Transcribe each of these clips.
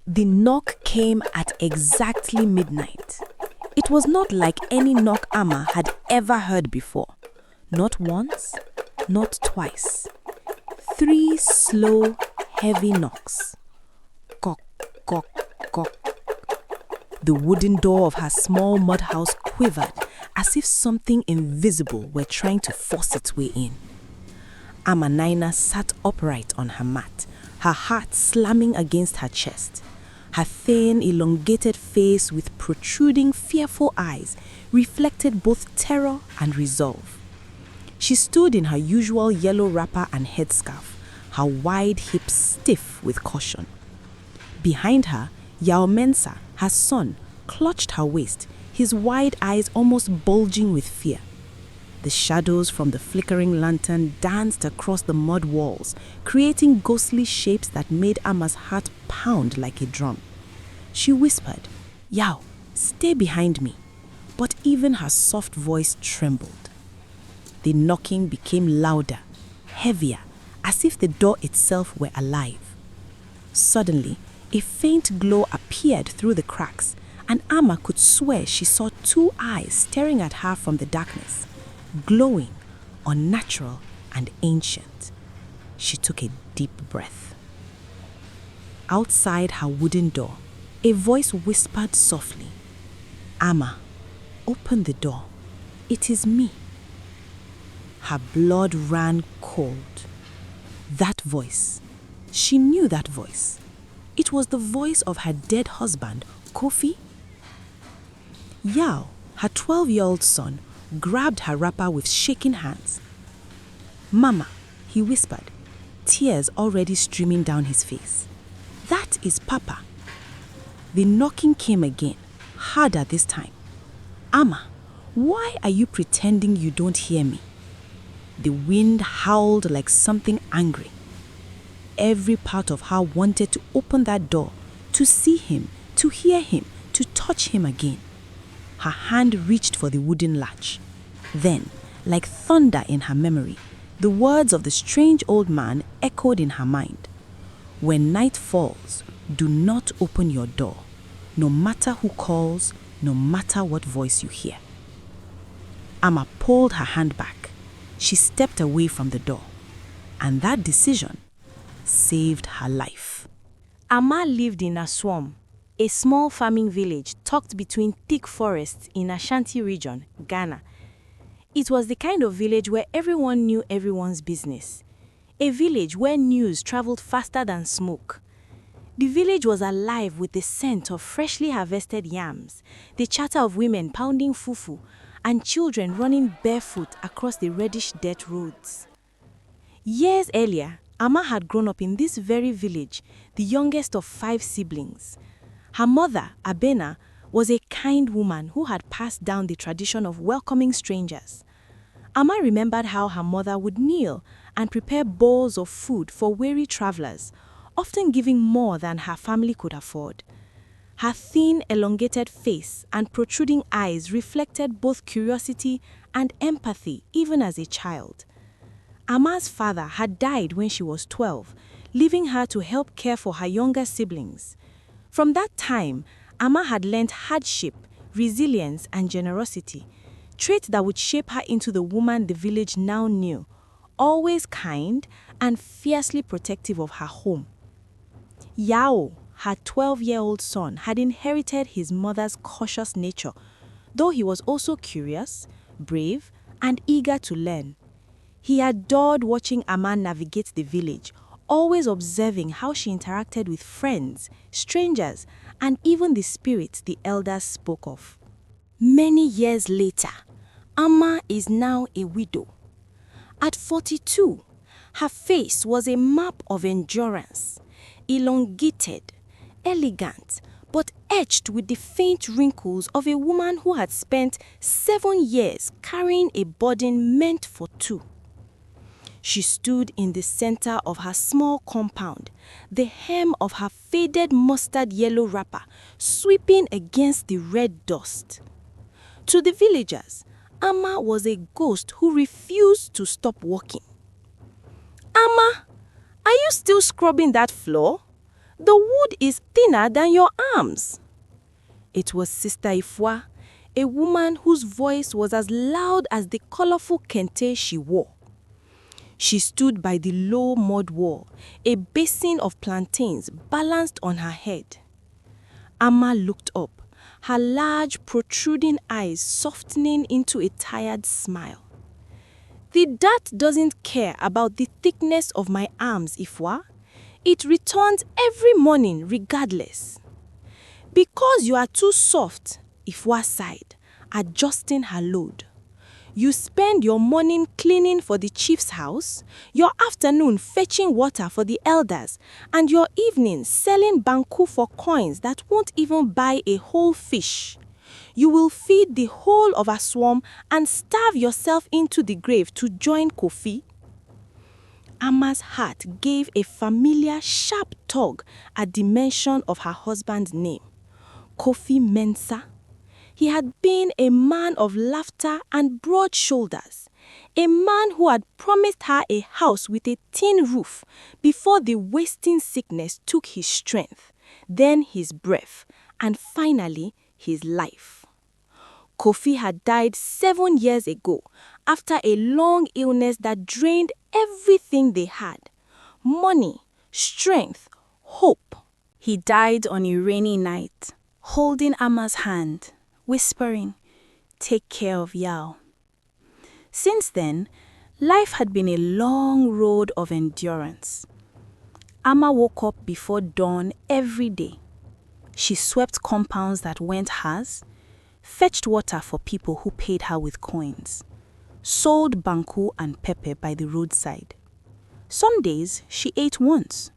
The knock came at exactly midnight. It was not like any knock Amma had ever heard before. Not once, not twice. 3 slow, heavy knocks. Cock, cock, cock. The wooden door of her small mud house quivered as if something invisible were trying to force its way in. Amma Nina sat upright on her mat, her heart slamming against her chest. Her thin, elongated face with protruding, fearful eyes reflected both terror and resolve. She stood in her usual yellow wrapper and headscarf, her wide hips stiff with caution. Behind her, Yao Mensa, her son, clutched her waist, his wide eyes almost bulging with fear. The shadows from the flickering lantern danced across the mud walls, creating ghostly shapes that made Amma's heart pound like a drum. She whispered, "Yao, stay behind me," but even her soft voice trembled. The knocking became louder, heavier, as if the door itself were alive. Suddenly, a faint glow appeared through the cracks, and Amma could swear she saw 2 eyes staring at her from the darkness, glowing, unnatural, and ancient. She took a deep breath. Outside her wooden door, a voice whispered softly, "Amma, open the door. It is me." Her blood ran cold. That voice, she knew that voice. It was the voice of her dead husband, Kofi. Yao, her 12-year-old son, grabbed her wrapper with shaking hands. "Mama," he whispered, tears already streaming down his face. "That is Papa." The knocking came again, harder this time. "Amma, why are you pretending you don't hear me?" The wind howled like something angry. Every part of her wanted to open that door, to see him, to hear him, to touch him again. Her hand reached for the wooden latch. Then, like thunder in her memory, the words of the strange old man echoed in her mind. "When night falls, do not open your door, no matter who calls, no matter what voice you hear." Amma pulled her hand back. She stepped away from the door. And that decision saved her life. Amma lived in Aswam, a small farming village tucked between thick forests in Ashanti region, Ghana. It was the kind of village where everyone knew everyone's business. A village where news traveled faster than smoke. The village was alive with the scent of freshly harvested yams, the chatter of women pounding fufu, and children running barefoot across the reddish dirt roads. Years earlier, Amma had grown up in this very village, the youngest of 5 siblings. Her mother, Abena, was a kind woman who had passed down the tradition of welcoming strangers. Amma remembered how her mother would kneel and prepare bowls of food for weary travelers, often giving more than her family could afford. Her thin, elongated face and protruding eyes reflected both curiosity and empathy even as a child. Amma's father had died when she was 12, leaving her to help care for her younger siblings. From that time, Amma had learned hardship, resilience, and generosity, traits that would shape her into the woman the village now knew, always kind and fiercely protective of her home. Yao, her 12-year-old son, had inherited his mother's cautious nature, though he was also curious, brave, and eager to learn. He adored watching Amma navigate the village, always observing how she interacted with friends, strangers, and even the spirits the elders spoke of. Many years later, Amma is now a widow. At 42, her face was a map of endurance, elongated, elegant, but etched with the faint wrinkles of a woman who had spent 7 years carrying a burden meant for 2. She stood in the center of her small compound, the hem of her faded mustard yellow wrapper sweeping against the red dust. To the villagers, Amma was a ghost who refused to stop walking. "Amma, are you still scrubbing that floor? The wood is thinner than your arms. It was Sister Ifwa, a woman whose voice was as loud as the colorful kente she wore. She stood by the low mud wall, a basin of plantains balanced on her head. Amma looked up, her large protruding eyes softening into a tired smile. The dirt doesn't care about the thickness of my arms, Ifwa. It returns every morning regardless. Because you are too soft, Ifwa sighed, adjusting her load. You spend your morning cleaning for the chief's house, your afternoon fetching water for the elders, and your evening selling banku for coins that won't even buy a whole fish. You will feed the whole of a swarm and starve yourself into the grave to join Kofi. Amma's heart gave a familiar sharp tug at the mention of her husband's name, Kofi Mensah. He had been a man of laughter and broad shoulders, a man who had promised her a house with a tin roof before the wasting sickness took his strength, then his breath, and finally his life. Kofi had died 7 years ago after a long illness that drained everything they had: money, strength, hope. He died on a rainy night, holding Amma's hand, whispering, "Take care of Yao." Since then, life had been a long road of endurance. Amma woke up before dawn every day. She swept compounds that weren't hers, fetched water for people who paid her with coins, sold banku and pepper by the roadside. Some days she ate once,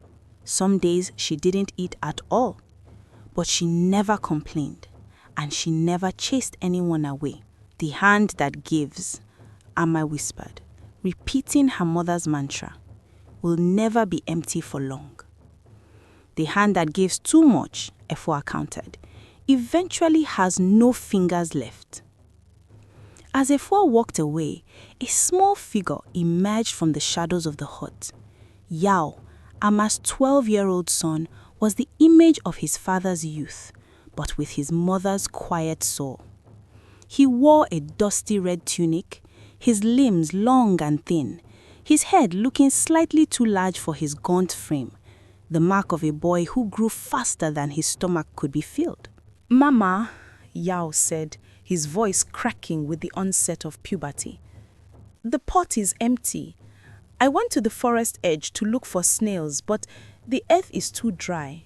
some days she didn't eat at all, but she never complained, and she never chased anyone away. "The hand that gives," Amma whispered, repeating her mother's mantra, "will never be empty for long." "The hand that gives too much," Efua countered, "eventually has no fingers left." As Efua walked away, a small figure emerged from the shadows of the hut. Yao, Amma's 12-year-old son, was the image of his father's youth, but with his mother's quiet soul. He wore a dusty red tunic, his limbs long and thin, his head looking slightly too large for his gaunt frame, the mark of a boy who grew faster than his stomach could be filled. "Mama," Yao said, his voice cracking with the onset of puberty, "the pot is empty. I went to the forest edge to look for snails, but the earth is too dry."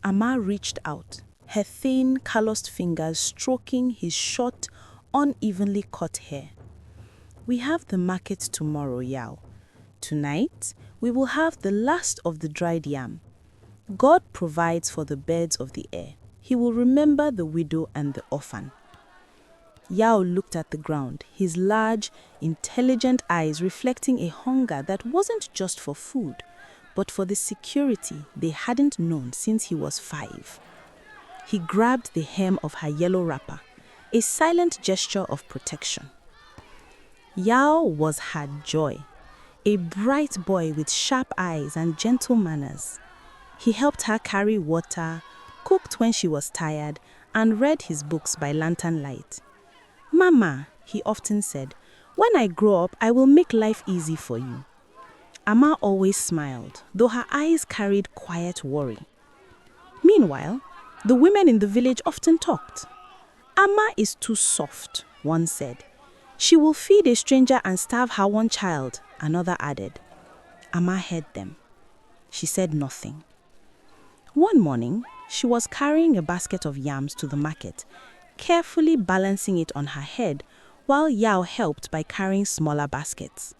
Amma reached out, her thin, calloused fingers stroking his short, unevenly cut hair. "We have the market tomorrow, Yao. Tonight, we will have the last of the dried yam. God provides for the birds of the air. He will remember the widow and the orphan." Yao looked at the ground, his large, intelligent eyes reflecting a hunger that wasn't just for food, but for the security they hadn't known since he was 5. He grabbed the hem of her yellow wrapper, a silent gesture of protection. Yao was her joy, a bright boy with sharp eyes and gentle manners. He helped her carry water, cooked when she was tired, and read his books by lantern light. "Mama," he often said, "when I grow up, I will make life easy for you." Amma always smiled, though her eyes carried quiet worry. Meanwhile, the women in the village often talked. "Amma is too soft," one said. "She will feed a stranger and starve her one child," another added. Amma heard them. She said nothing. One morning, she was carrying a basket of yams to the market, carefully balancing it on her head while Yao helped by carrying smaller baskets.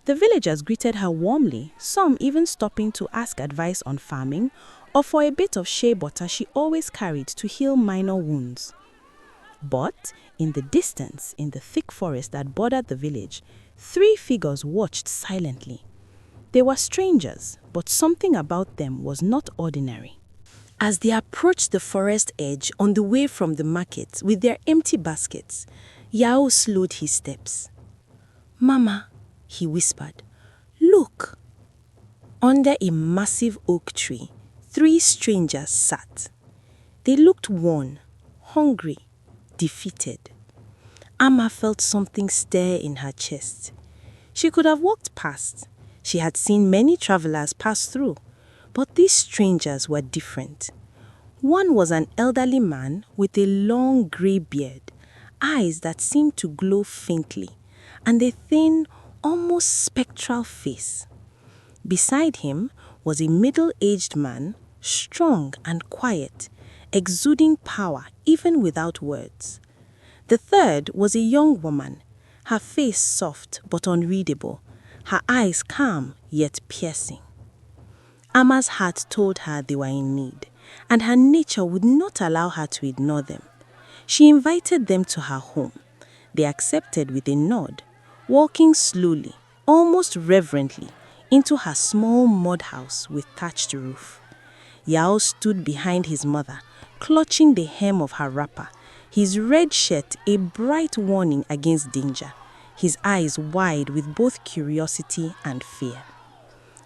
The villagers greeted her warmly, some even stopping to ask advice on farming or for a bit of shea butter she always carried to heal minor wounds. But in the distance, in the thick forest that bordered the village, 3 figures watched silently. They were strangers, but something about them was not ordinary. As they approached the forest edge on the way from the market with their empty baskets, Yao slowed his steps. "Mama," he whispered, "look." Under a massive oak tree, 3 strangers sat. They looked worn, hungry, defeated. Amma felt something stir in her chest. She could have walked past. She had seen many travelers pass through, but these strangers were different. One was an elderly man with a long grey beard, eyes that seemed to glow faintly, and a thin, almost spectral face. Beside him was a middle-aged man, strong and quiet, exuding power even without words. The third was a young woman, her face soft but unreadable, her eyes calm yet piercing. Amma's heart told her they were in need, and her nature would not allow her to ignore them. She invited them to her home. They accepted with a nod, walking slowly, almost reverently, into her small mud house with thatched roof. Yao stood behind his mother, clutching the hem of her wrapper, his red shirt a bright warning against danger, his eyes wide with both curiosity and fear.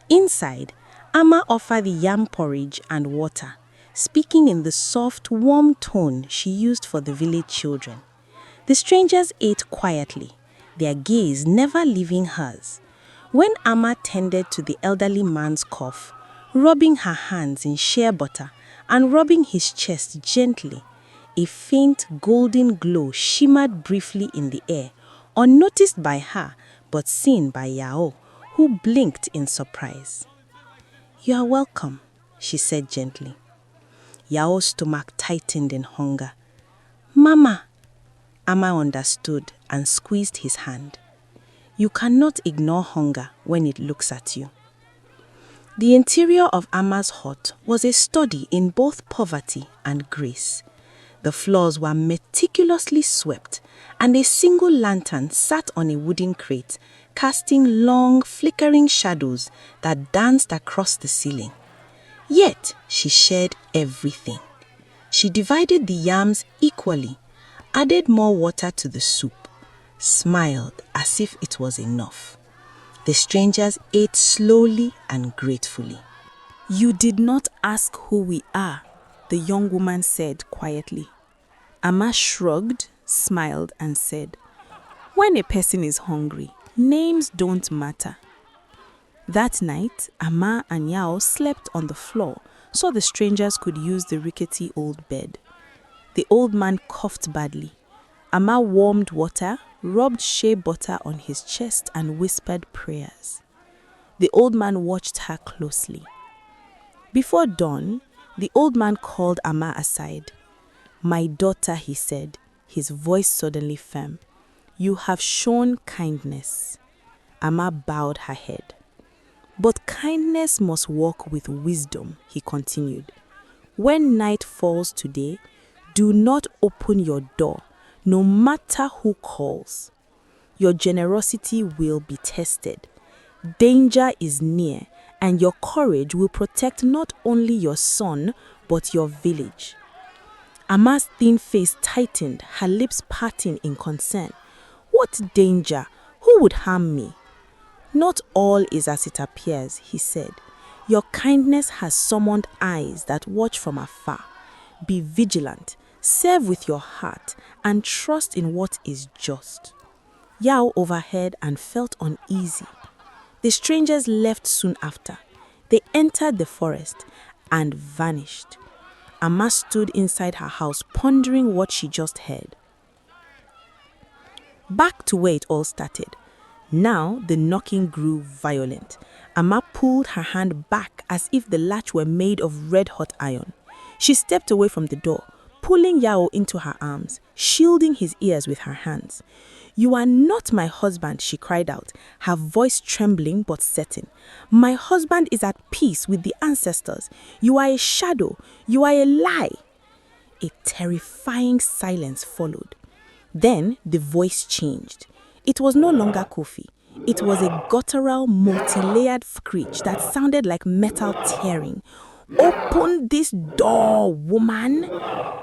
Inside, Amma offered yam porridge and water, speaking in the soft, warm tone she used for the village children. The strangers ate quietly, their gaze never leaving hers. When Amma tended to the elderly man's cough, rubbing her hands in shea butter and rubbing his chest gently, a faint golden glow shimmered briefly in the air, unnoticed by her but seen by Yao, who blinked in surprise. "You are welcome," she said gently. Yao's stomach tightened in hunger. "Mama," Amma understood and squeezed his hand. You cannot ignore hunger when it looks at you. The interior of Amma's hut was a study in both poverty and grace. The floors were meticulously swept, and a single lantern sat on a wooden crate, casting long, flickering shadows that danced across the ceiling. Yet she shared everything. She divided the yams equally, added more water to the soup, smiled as if it was enough. The strangers ate slowly and gratefully. "You did not ask who we are," the young woman said quietly. Amma shrugged, smiled, and said, "When a person is hungry, names don't matter." That night, Amma and Yao slept on the floor so the strangers could use the rickety old bed. The old man coughed badly. Amma warmed water, rubbed shea butter on his chest, and whispered prayers. The old man watched her closely. Before dawn, the old man called Amma aside. "My daughter," he said, his voice suddenly firm, "you have shown kindness." Amma bowed her head. "But kindness must walk with wisdom," he continued. "When night falls today, do not open your door, no matter who calls. Your generosity will be tested. Danger is near, and your courage will protect not only your son, but your village." Amma's thin face tightened, her lips parting in concern. "What danger? Who would harm me?" "Not all is as it appears," he said. "Your kindness has summoned eyes that watch from afar. Be vigilant, serve with your heart, and trust in what is just." Yao overheard and felt uneasy. The strangers left soon after. They entered the forest and vanished. Amma stood inside her house pondering what she just heard. Back to where it all started. Now the knocking grew violent. Amma pulled her hand back as if the latch were made of red-hot iron. She stepped away from the door, pulling Yao into her arms, shielding his ears with her hands. "You are not my husband," she cried out, her voice trembling but certain. "My husband is at peace with the ancestors. You are a shadow. You are a lie." A terrifying silence followed. Then the voice changed. It was no longer Kofi. It was a guttural, multi-layered screech that sounded like metal tearing. "Open this door, woman!"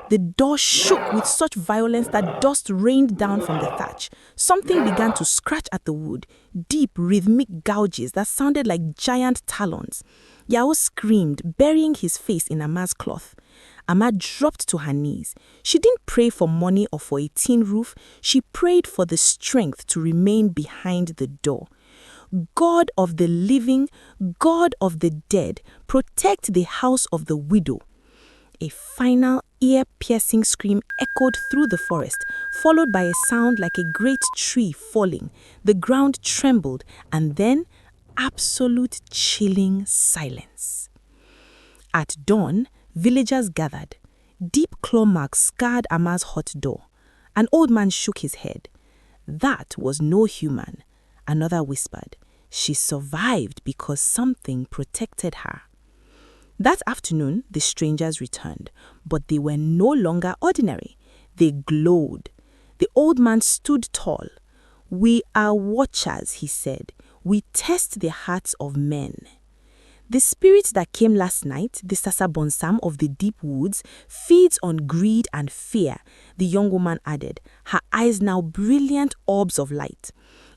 The door shook with such violence that dust rained down from the thatch. Something began to scratch at the wood, deep, rhythmic gouges that sounded like giant talons. Yao screamed, burying his face in Amma's cloth. Amma dropped to her knees. She didn't pray for money or for a tin roof. She prayed for the strength to remain behind the door. God of the living, God of the dead, protect the house of the widow. A final ear-piercing scream echoed through the forest, followed by a sound like a great tree falling. The ground trembled, and then absolute chilling silence. At dawn, villagers gathered. Deep claw marks scarred Amma's hut door. An old man shook his head. That was no human. Another whispered. She survived because something protected her. That afternoon, the strangers returned, but they were no longer ordinary. They glowed. The old man stood tall. "We are watchers," he said. "We test the hearts of men." The spirit that came last night, the Sasabonsam of the deep woods, feeds on greed and fear, the young woman added, her eyes now brilliant orbs of light.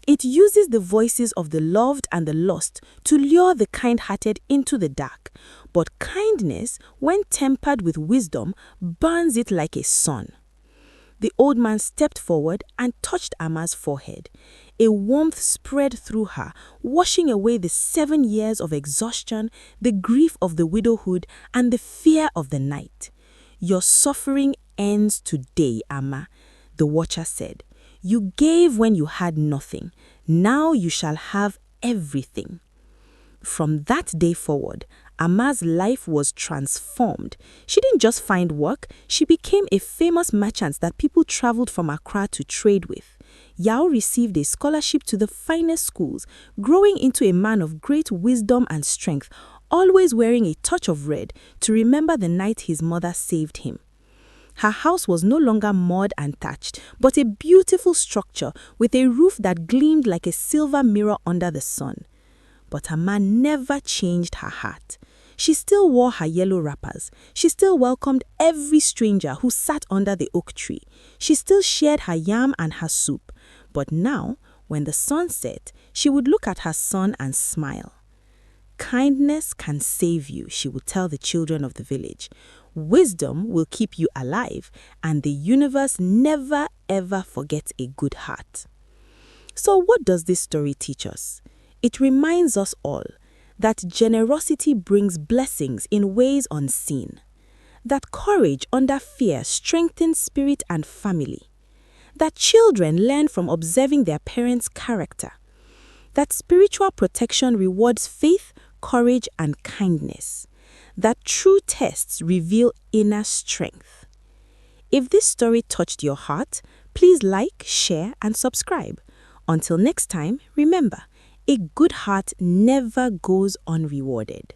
It uses the voices of the loved and the lost to lure the kind-hearted into the dark. But kindness, when tempered with wisdom, burns it like a sun. The old man stepped forward and touched Amma's forehead. A warmth spread through her, washing away the 7 years of exhaustion, the grief of the widowhood, and the fear of the night. "Your suffering ends today, Amma," the watcher said. "You gave when you had nothing. Now you shall have everything." From that day forward, Amma's life was transformed. She didn't just find work, she became a famous merchant that people traveled from Accra to trade with. Yao received a scholarship to the finest schools, growing into a man of great wisdom and strength, always wearing a touch of red to remember the night his mother saved him. Her house was no longer mud and thatched, but a beautiful structure with a roof that gleamed like a silver mirror under the sun. But Amma never changed her heart. She still wore her yellow wrappers. She still welcomed every stranger who sat under the oak tree. She still shared her yam and her soup. But now, when the sun set, she would look at her son and smile. "Kindness can save you," she would tell the children of the village. "Wisdom will keep you alive, and the universe never ever forgets a good heart." So what does this story teach us? It reminds us all that generosity brings blessings in ways unseen, that courage under fear strengthens spirit and family, that children learn from observing their parents' character, that spiritual protection rewards faith, courage, and kindness, that true tests reveal inner strength. If this story touched your heart, please like, share, and subscribe. Until next time, remember, a good heart never goes unrewarded.